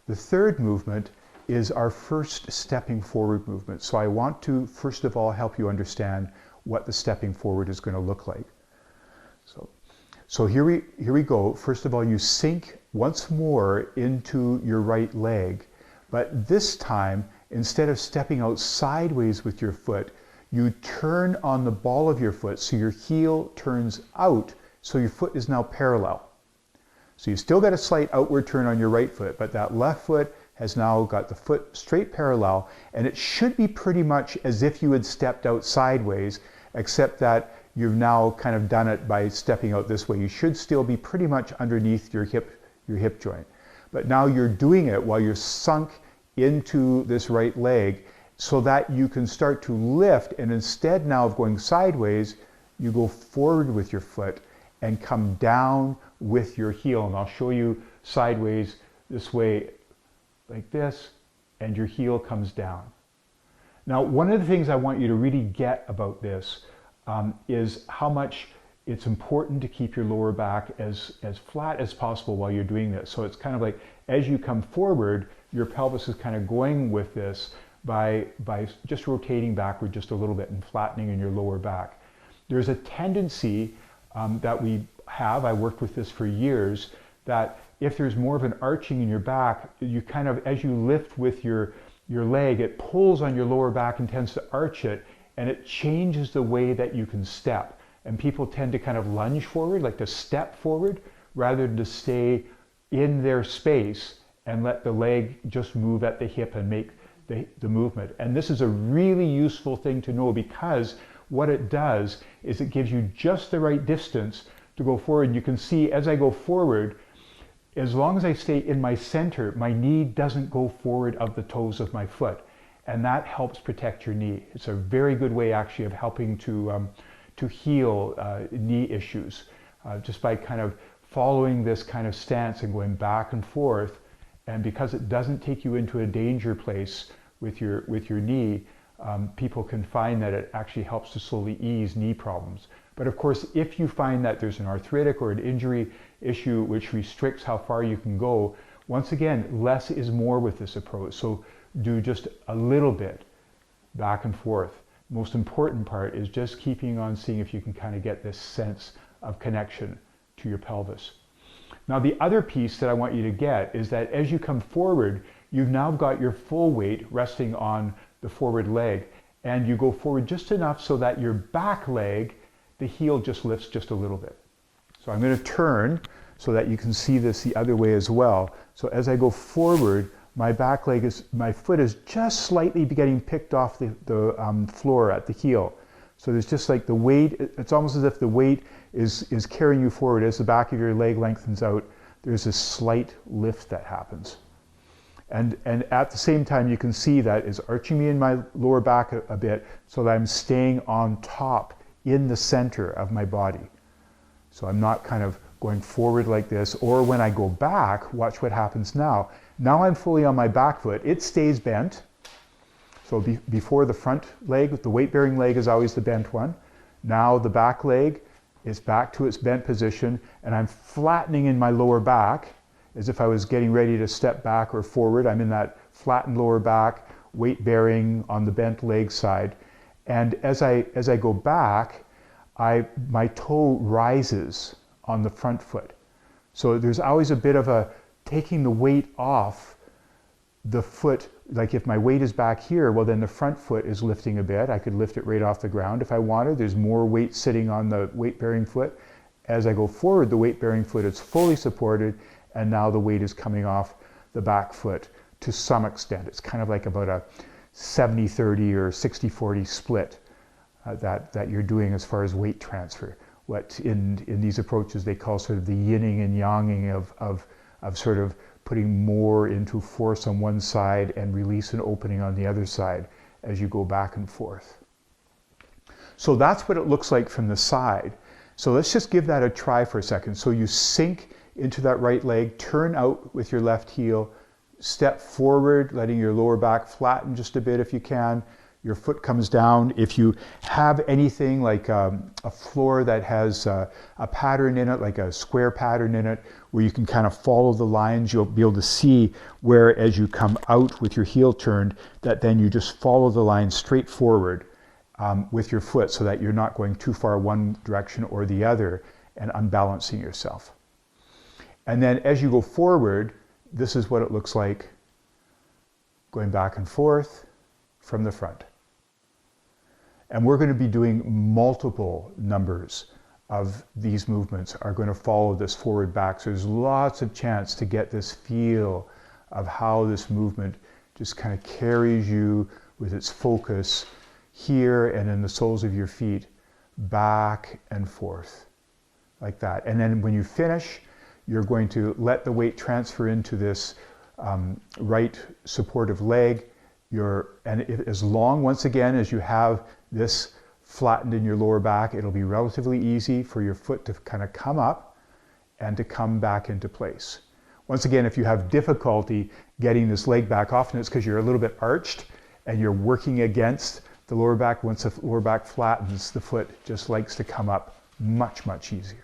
The third movement is our first stepping forward movement. So I want to, first of all, help you understand what the stepping forward is going to look like. So here we go. First of all, you sink once more into your right leg, but this time, instead of stepping out sideways with your foot, you turn on the ball of your foot so your heel turns out, so your foot is now parallel. So you still got a slight outward turn on your right foot, but that left foot has now got the foot straight parallel, and it should be pretty much as if you had stepped out sideways, except that you've now kind of done it by stepping out this way. You should still be pretty much underneath your hip joint. But now you're doing it while you're sunk into this right leg so that you can start to lift, and instead now of going sideways, you go forward with your foot and come down with your heel. And I'll show you sideways this way, like this, and your heel comes down. Now, one of the things I want you to really get about this is how much it's important to keep your lower back as flat as possible while you're doing this. So it's kind of like, as you come forward, your pelvis is kind of going with this by just rotating backward just a little bit and flattening in your lower back. There's a tendency that we have, I worked with this for years, that if there's more of an arching in your back, you kind of, as you lift with your leg, it pulls on your lower back and tends to arch it, and it changes the way that you can step. And people tend to kind of lunge forward, like to step forward, rather than to stay in their space and let the leg just move at the hip and make the movement. And this is a really useful thing to know, because what it does is it gives you just the right distance to go forward. And you can see as I go forward, as long as I stay in my center, my knee doesn't go forward of the toes of my foot. And that helps protect your knee. It's a very good way actually of helping to heal knee issues, just by kind of following this kind of stance and going back and forth. And because it doesn't take you into a danger place with your knee, people can find that it actually helps to slowly ease knee problems. But of course, if you find that there's an arthritic or an injury issue which restricts how far you can go, once again, less is more with this approach. So do just a little bit back and forth. Most important part is just keeping on seeing if you can kind of get this sense of connection to your pelvis. Now, the other piece that I want you to get is that as you come forward, you've now got your full weight resting on the forward leg, and you go forward just enough so that your back leg, the heel just lifts just a little bit. So I'm going to turn so that you can see this the other way as well. So as I go forward, my foot is just slightly getting picked off the floor at the heel. So there's just like the weight, it's almost as if the weight is carrying you forward. As the back of your leg lengthens out, there's a slight lift that happens. And at the same time, you can see that is arching me in my lower back a bit, so that I'm staying on top in the center of my body. So I'm not kind of going forward like this, or when I go back, watch what happens now. Now I'm fully on my back foot. It stays bent. So before the front leg, the weight-bearing leg is always the bent one. Now the back leg is back to its bent position, and I'm flattening in my lower back as if I was getting ready to step back or forward. I'm in that flattened lower back, weight-bearing on the bent leg side. And as I go back, my toe rises on the front foot. So there's always a bit of a taking the weight off the foot. Like if my weight is back here, well then the front foot is lifting a bit. I could lift it right off the ground if I wanted. There's more weight sitting on the weight-bearing foot. As I go forward, the weight-bearing foot is fully supported, and now the weight is coming off the back foot to some extent. It's kind of like about a 70-30 or 60-40 split that you're doing as far as weight transfer. What in these approaches they call sort of the yinning and yanging of sort of putting more into force on one side and release and opening on the other side as you go back and forth. So that's what it looks like from the side. So let's just give that a try for a second. So you sink into that right leg, turn out with your left heel, step forward, letting your lower back flatten just a bit if you can. your foot comes down. If you have anything like a floor that has a pattern in it, like a square pattern in it, where you can kind of follow the lines, you'll be able to see where as you come out with your heel turned, that then you just follow the line straight forward with your foot so that you're not going too far one direction or the other and unbalancing yourself. And then as you go forward, this is what it looks like going back and forth from the front. And we're going to be doing multiple numbers of these movements are going to follow this forward back. So there's lots of chance to get this feel of how this movement just kind of carries you with its focus here and in the soles of your feet, back and forth, like that. And then when you finish, you're going to let the weight transfer into this right supportive leg. As long, once again, as you have this flattened in your lower back, it'll be relatively easy for your foot to kind of come up and to come back into place. Once again, if you have difficulty getting this leg back, often it's because you're a little bit arched and you're working against the lower back. Once the lower back flattens, the foot just likes to come up much, much easier.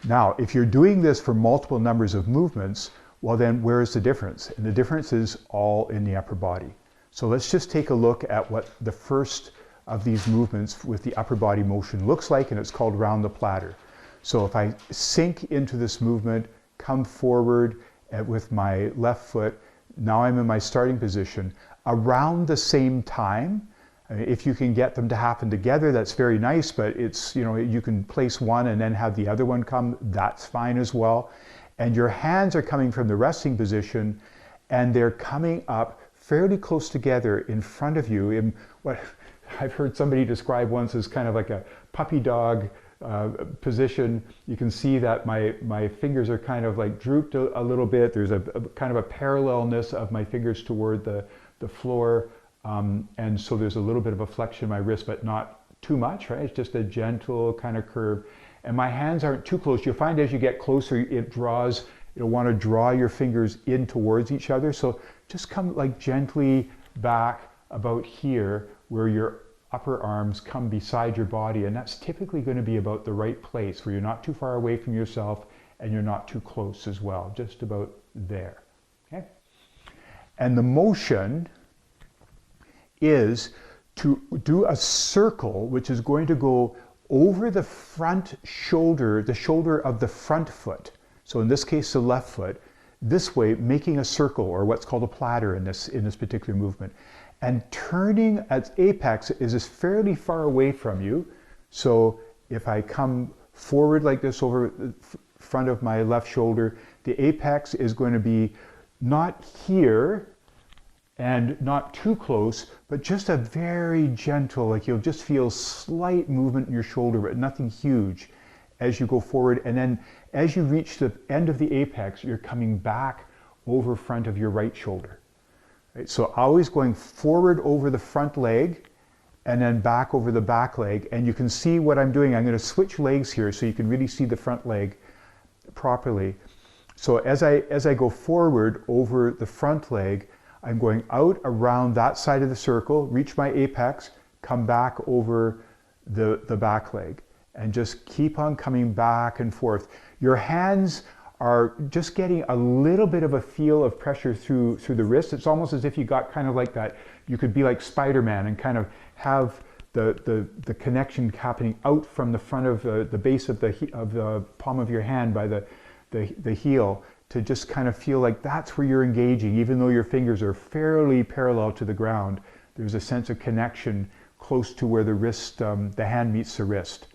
Now, if you're doing this for multiple numbers of movements, well then where is the difference? And the difference is all in the upper body. So let's just take a look at what the first of these movements with the upper body motion looks like, and it's called round the platter. So if I sink into this movement, come forward with my left foot, now I'm in my starting position. Around the same time, if you can get them to happen together, that's very nice, but it's, you can place one and then have the other one come, that's fine as well. And your hands are coming from the resting position and they're coming up fairly close together in front of you in what I've heard somebody describe once as kind of like a puppy dog position. You can see that my fingers are kind of like drooped a little bit. There's a kind of a parallelness of my fingers toward the floor. And so there's a little bit of a flexion in my wrist, but not too much, right? It's just a gentle kind of curve. And my hands aren't too close. You'll find as you get closer, you'll want to draw your fingers in towards each other. So just come like gently back about here where your upper arms come beside your body. And that's typically going to be about the right place where you're not too far away from yourself and you're not too close as well, just about there, okay? And the motion is to do a circle, which is going to go over the front shoulder, the shoulder of the front foot. So in this case, the left foot, this way, making a circle, or what's called a platter in this particular movement. And turning at apex is fairly far away from you. So if I come forward like this over the front of my left shoulder, the apex is going to be not here, and not too close, but just a very gentle, like you'll just feel slight movement in your shoulder, but nothing huge as you go forward. And then as you reach the end of the apex, you're coming back over front of your right shoulder. Right? So always going forward over the front leg and then back over the back leg. And you can see what I'm doing. I'm going to switch legs here so you can really see the front leg properly. So as I go forward over the front leg, I'm going out around that side of the circle, reach my apex, come back over the back leg, and just keep on coming back and forth. Your hands are just getting a little bit of a feel of pressure through the wrist. It's almost as if you got kind of like that, you could be like Spider-Man and kind of have the connection happening out from the front of the base of the palm of your hand by the heel, to just kind of feel like that's where you're engaging. Even though your fingers are fairly parallel to the ground, there's a sense of connection close to where the wrist, the hand meets the wrist.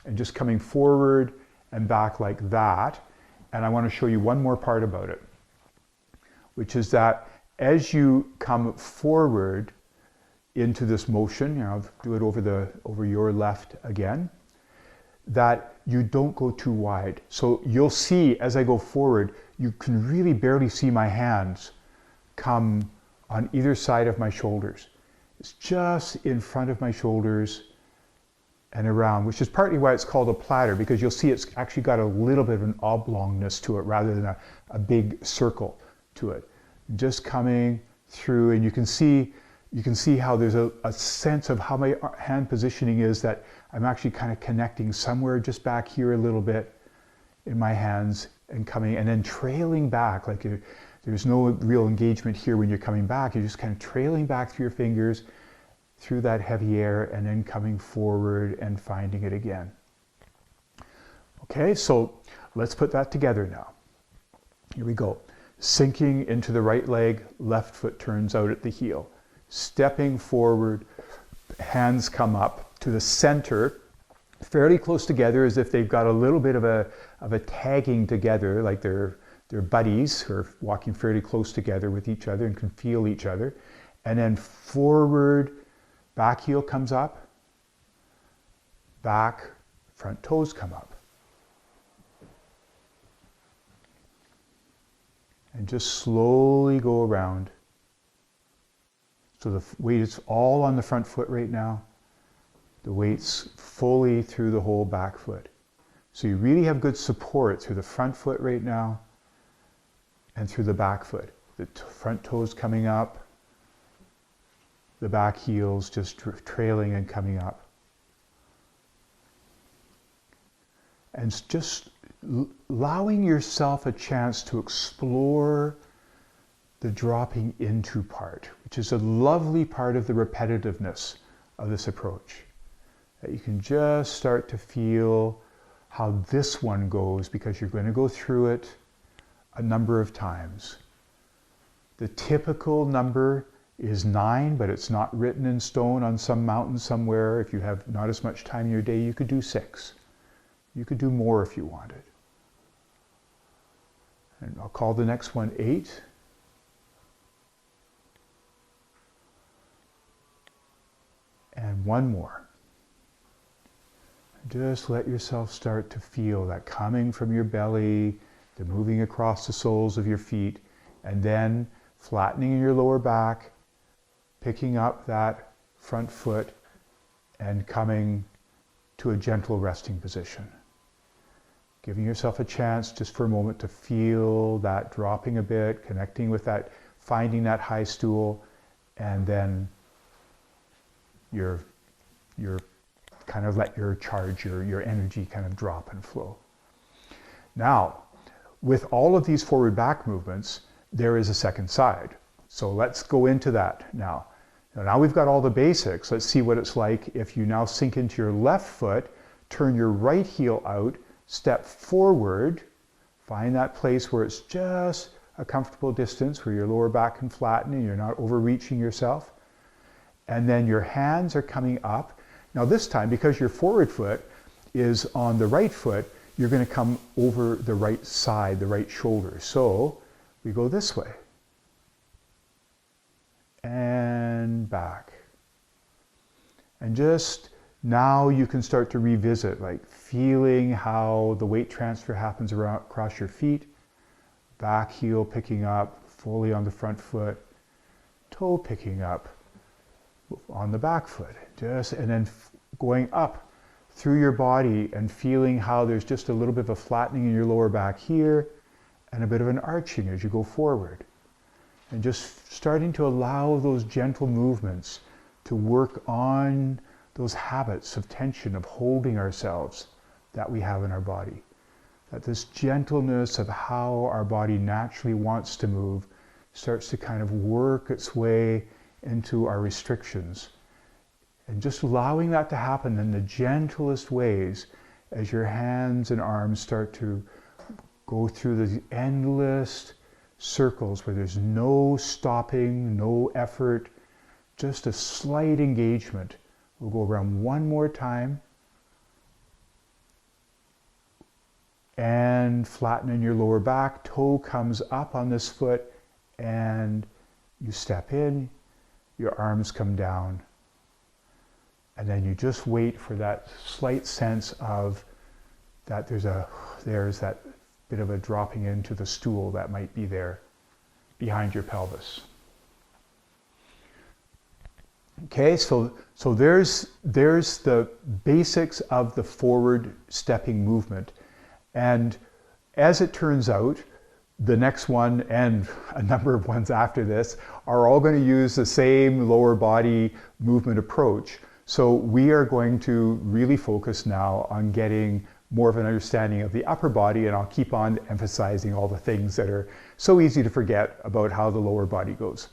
And just coming forward and back like that. And I want to show you one more part about it, which is that as you come forward into this motion, I'll do it over your left again, that you don't go too wide. So you'll see as I go forward, you can really barely see my hands come on either side of my shoulders. It's just in front of my shoulders and around, which is partly why it's called a platter, because you'll see it's actually got a little bit of an oblongness to it rather than a big circle to it. Just coming through, and you can see how there's a sense of how my hand positioning is, that I'm actually kind of connecting somewhere just back here a little bit in my hands and coming, and then trailing back. Like there's no real engagement here when you're coming back. You're just kind of trailing back through your fingers, through that heavy air, and then coming forward and finding it again. Okay, so let's put that together now. Here we go. Sinking into the right leg, left foot turns out at the heel. Stepping forward, hands come up to the center, fairly close together, as if they've got a little bit of a tagging together, like they're buddies who are walking fairly close together with each other and can feel each other. And then forward, back heel comes up, back, front toes come up. And just slowly go around. So the weight is all on the front foot right now. The weight's fully through the whole back foot. So you really have good support through the front foot right now and through the back foot. The front toes coming up, the back heels just trailing and coming up. And just allowing yourself a chance to explore the dropping into part, which is a lovely part of the repetitiveness of this approach. That you can just start to feel how this one goes, because you're going to go through it a number of times. The typical number is 9, but it's not written in stone on some mountain somewhere. If you have not as much time in your day, you could do 6. You could do more if you wanted. And I'll call the next one 8. And one more. Just let yourself start to feel that coming from your belly, the moving across the soles of your feet, and then flattening in your lower back, picking up that front foot and coming to a gentle resting position. Giving yourself a chance just for a moment to feel that dropping a bit, connecting with that, finding that high stool, and then you're kind of let your charge, your energy kind of drop and flow. Now, with all of these forward back movements, there is a second side. So let's go into that now. Now we've got all the basics. Let's see what it's like if you now sink into your left foot, turn your right heel out, step forward, find that place where it's just a comfortable distance, where your lower back can flatten and you're not overreaching yourself. And then your hands are coming up. Now this time, because your forward foot is on the right foot, you're going to come over the right side, the right shoulder. So we go this way. And back. And just now you can start to revisit, like feeling how the weight transfer happens across your feet, back heel picking up fully on the front foot, toe picking up on the back foot, and then going up through your body and feeling how there's just a little bit of a flattening in your lower back here and a bit of an arching as you go forward. And just starting to allow those gentle movements to work on those habits of tension, of holding ourselves that we have in our body. That this gentleness of how our body naturally wants to move starts to kind of work its way into our restrictions. And just allowing that to happen in the gentlest ways as your hands and arms start to go through the endless circles where there's no stopping, no effort, just a slight engagement. We'll go around one more time. And flatten in your lower back, toe comes up on this foot, and you step in, your arms come down. And then you just wait for that slight sense of that there's that bit of a dropping into the stool that might be there behind your pelvis. Okay, so there's the basics of the forward stepping movement. And as it turns out, the next one and a number of ones after this are all going to use the same lower body movement approach. So we are going to really focus now on getting more of an understanding of the upper body, and I'll keep on emphasizing all the things that are so easy to forget about how the lower body goes.